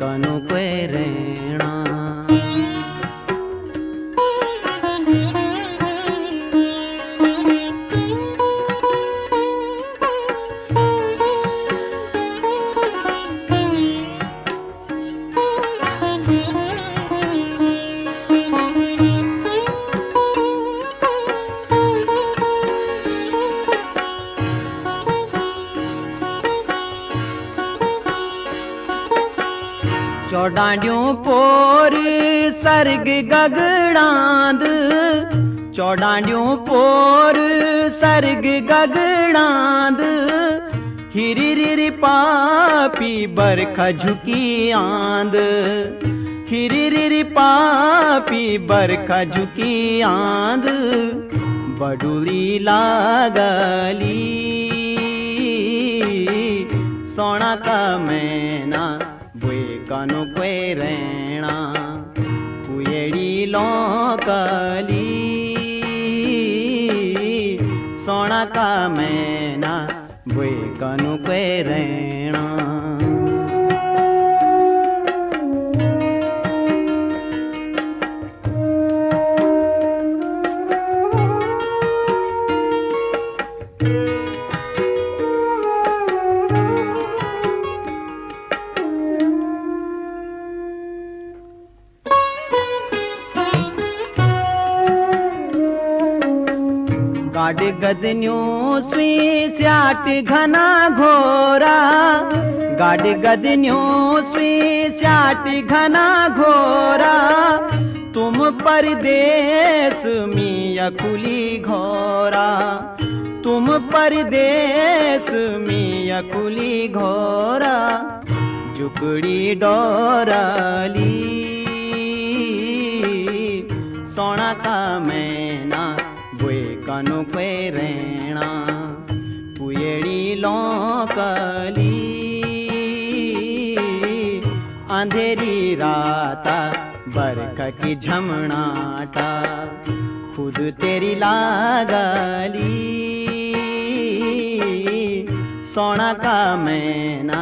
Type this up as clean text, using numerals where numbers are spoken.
कनु पे रहना। चौडांडियों पोर सर्ग गगड़ांद, चौडांडियों पोर सर्ग गगड़ांद, हिरी रिरी पापी बरखा झुकी आंद, हिरी रिरी पापी बरखा झुकी आंद, बडुली लागली सोना का मैना बुए कनु पे रहना। कुएड़ी लौकली सोना का मैना बुए कनु पे रहना। गाड गदन्यों सुई स्याट घना घोरा, गाड गदन्यों सुई स्याट घना घोरा, तुम परदेस मिया कुली घोरा, तुम परदेस मिया कुली घोरा, जुकड़ी डोरली सोना का मैना बुए कनु पे रहना। कुएड़ी लौकली अंधेरी राता बरखा की झमनाटा, खुद तेरी लागली सोना का मैना।